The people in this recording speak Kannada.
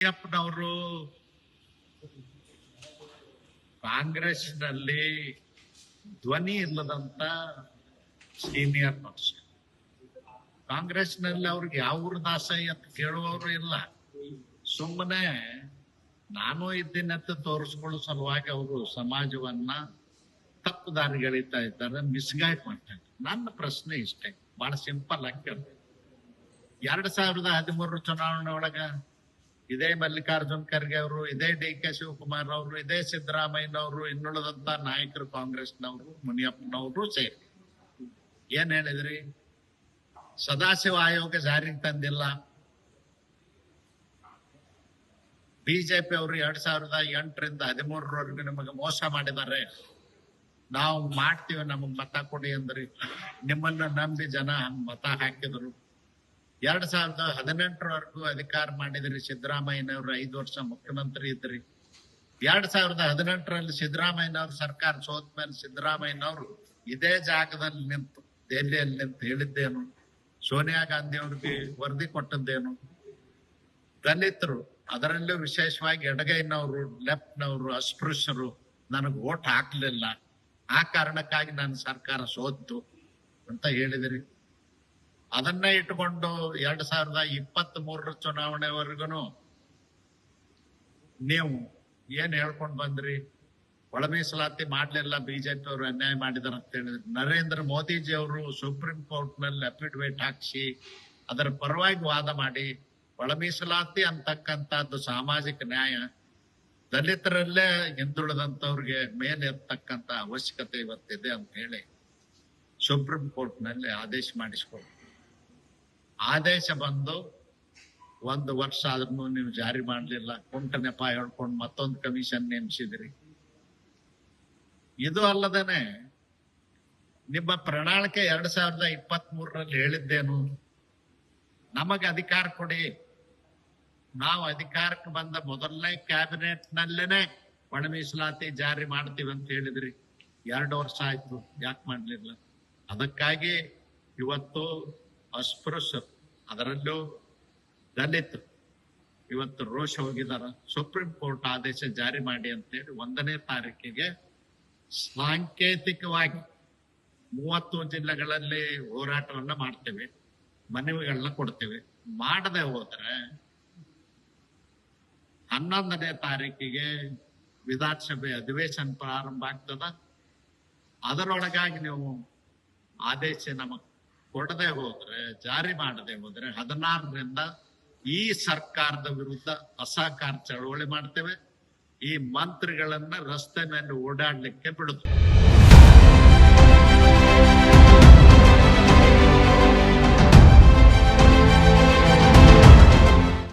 ಯಪ್ಪನವರು ಕಾಂಗ್ರೆಸ್ನಲ್ಲಿ ಧ್ವನಿ ಇಲ್ಲದಂತ ಸೀನಿಯರ್ ಪಕ್ಷ. ಕಾಂಗ್ರೆಸ್ನಲ್ಲಿ ಅವ್ರಿಗೆ ಯಾವ ದಾಸೈ ಅಂತ ಕೇಳುವವರು ಇಲ್ಲ. ಸುಮ್ಮನೆ ನಾನು ಇದ್ದೀನಂತ ತೋರಿಸ್ಕೊಳ್ಳೋ ಸಲುವಾಗಿ ಅವರು ಸಮಾಜವನ್ನ ತಪ್ಪು ದಾರಿಗೆಳಿತಾ ಇದ್ದಾರೆ, ಮಿಸ್ಗೈಡ್ ಮಾಡ್ತಾರೆ. ನನ್ನ ಪ್ರಶ್ನೆ ಇಷ್ಟೇ, ಬಹಳ ಸಿಂಪಲ್ ಆಗಿ. 2013 ಚುನಾವಣೆ ಒಳಗ ಇದೇ ಮಲ್ಲಿಕಾರ್ಜುನ್ ಖರ್ಗೆ ಅವರು, ಇದೇ DK ಶಿವಕುಮಾರ್ ಅವರು, ಇದೇ ಸಿದ್ದರಾಮಯ್ಯನವರು, ಇನ್ನುಳಿದಂತ ನಾಯಕರು ಕಾಂಗ್ರೆಸ್ನವರು, ಮುನಿಯಪ್ಪನವರು ಸೇರಿ ಏನ್ ಹೇಳಿದ್ರಿ? ಸದಾಶಿವ ಆಯೋಗ ಜಾರಿಗೆ ತಂದಿಲ್ಲ. ಬಿಜೆಪಿ ಅವರು 2008ರಿಂದ 2013 ನಿಮಗೆ ಮೋಸ ಮಾಡಿದ್ದಾರೆ, ನಾವು ಮಾಡ್ತೀವಿ, ನಮಗ್ ಮತ ಕೊಡಿ ಅಂದ್ರಿ. ನಿಮ್ಮನ್ನ ನಂಬಿ ಜನ ಮತ ಹಾಕಿದ್ರು. 2018 ಅಧಿಕಾರ ಮಾಡಿದ್ರಿ. ಸಿದ್ದರಾಮಯ್ಯನವರು 5 ವರ್ಷ ಮುಖ್ಯಮಂತ್ರಿ ಇದ್ರಿ. 2018 ಸಿದ್ದರಾಮಯ್ಯನವ್ರ ಸರ್ಕಾರ ಸೋತ ಮೇಲೆ ಸಿದ್ದರಾಮಯ್ಯನವರು ಇದೇ ಜಾಗದಲ್ಲಿ ನಿಂತು, ದೆಹಲಿಯಲ್ಲಿ ನಿಂತು ಹೇಳಿದ್ದೇನು? ಸೋನಿಯಾ ಗಾಂಧಿ ಅವ್ರಿಗೆ ವರದಿ ಕೊಟ್ಟದ್ದೇನು? ದಲಿತರು, ಅದರಲ್ಲೂ ವಿಶೇಷವಾಗಿ ಎಡಗೈನವರು, ಲೆಫ್ಟ್ನವರು, ಅಸ್ಪೃಶ್ಯರು ನನಗೆ ವೋಟ್ ಹಾಕ್ಲಿಲ್ಲ, ಆ ಕಾರಣಕ್ಕಾಗಿ ನನ್ನ ಸರ್ಕಾರ ಸೋತು ಅಂತ ಹೇಳಿದ್ರಿ. ಅದನ್ನೇ ಇಟ್ಟುಕೊಂಡು 2023 ಚುನಾವಣೆವರೆಗೂ ನೀವು ಏನ್ ಹೇಳ್ಕೊಂಡ್ ಬಂದ್ರಿ? ಒಳ ಮೀಸಲಾತಿ ಮಾಡ್ಲಿಲ್ಲ, ಬಿಜೆಪಿ ಅವರು ಅನ್ಯಾಯ ಮಾಡಿದಾರೆ ಅಂತ ಹೇಳಿದ್ರು. ನರೇಂದ್ರ ಮೋದಿಜಿ ಅವರು ಸುಪ್ರೀಂ ಕೋರ್ಟ್ ನಲ್ಲಿ ಅಫಿಡವಿಟ್ ಹಾಕಿಸಿ ಅದರ ಪರವಾಗಿ ವಾದ ಮಾಡಿ, ಒಳ ಮೀಸಲಾತಿ ಅಂತಕ್ಕಂಥದ್ದು ಸಾಮಾಜಿಕ ನ್ಯಾಯ, ದಲಿತರಲ್ಲೇ ಹಿಂದುಳಿದಂತವ್ರಿಗೆ ಮೇಲೆ ಎತ್ತಕ್ಕಂತ ಅವಶ್ಯಕತೆ ಇವತ್ತಿದೆ ಅಂತ ಹೇಳಿ ಸುಪ್ರೀಂ ಕೋರ್ಟ್ ನಲ್ಲಿ ಆದೇಶ ಮಾಡಿಸ್ಕೊಡು. ಆದೇಶ ಬಂದು 1 ವರ್ಷ ಆದ್ರೂ ನೀವು ಜಾರಿ ಮಾಡ್ಲಿಲ್ಲ. ಕುಂಟ ನೆಪ ಹೇಳ್ಕೊಂಡು ಮತ್ತೊಂದು ಕಮಿಷನ್ ನೇಮಿಸಿದ್ರಿ. ಇದು ಅಲ್ಲದೇನೆ ನಿಮ್ಮ ಪ್ರಣಾಳಿಕೆ 2023 ಹೇಳಿದ್ದೇನು? ನಮಗೆ ಅಧಿಕಾರ ಕೊಡಿ, ನಾವು ಅಧಿಕಾರಕ್ಕೆ ಬಂದ ಮೊದಲನೇ ಕ್ಯಾಬಿನೆಟ್ ನಲ್ಲೇನೆ ಒಳ ಮೀಸಲಾತಿ ಜಾರಿ ಮಾಡ್ತೀವಿ ಅಂತ ಹೇಳಿದ್ರಿ. 2 ವರ್ಷ ಆಯ್ತು, ಯಾಕೆ ಮಾಡ್ಲಿಲ್ಲ? ಅದಕ್ಕಾಗಿ ಇವತ್ತು ಅಸ್ಪೃಶ್ಯರು, ಅದರಲ್ಲೂ ದಲಿತರು ಇವತ್ತು ರೋಷ ಹೋಗಿದಾರ. ಸುಪ್ರೀಂ ಕೋರ್ಟ್ ಆದೇಶ ಜಾರಿ ಮಾಡಿ ಅಂತೇಳಿ 1ನೇ ತಾರೀಕಿಗೆ ಸಾಂಕೇತಿಕವಾಗಿ 30 ಜಿಲ್ಲೆಗಳಲ್ಲಿ ಹೋರಾಟವನ್ನ ಮಾಡ್ತೇವೆ, ಮನವಿಗಳನ್ನ ಕೊಡ್ತೇವೆ. ಮಾಡದೆ ಹೋದ್ರೆ 11ನೇ ತಾರೀಕಿಗೆ ವಿಧಾನಸಭೆ ಅಧಿವೇಶನ ಪ್ರಾರಂಭ ಆಗ್ತದ. ಅದರೊಳಗಾಗಿ ನೀವು ಆದೇಶ ನಮಗ್ ಕೊಡದೆ ಹೋದ್ರೆ, ಜಾರಿ ಮಾಡದೆ ಹೋದ್ರೆ 16ರಿಂದ ಈ ಸರ್ಕಾರದ ವಿರುದ್ಧ ಅಸಹಕಾರ ಚಳವಳಿ ಮಾಡ್ತೇವೆ. ಈ ಮಂತ್ರಿಗಳನ್ನ ರಸ್ತೆ ಮೇಲೆ ಓಡಾಡ್ಲಿಕ್ಕೆ ಬಿಡುತ್ತೇವೆ.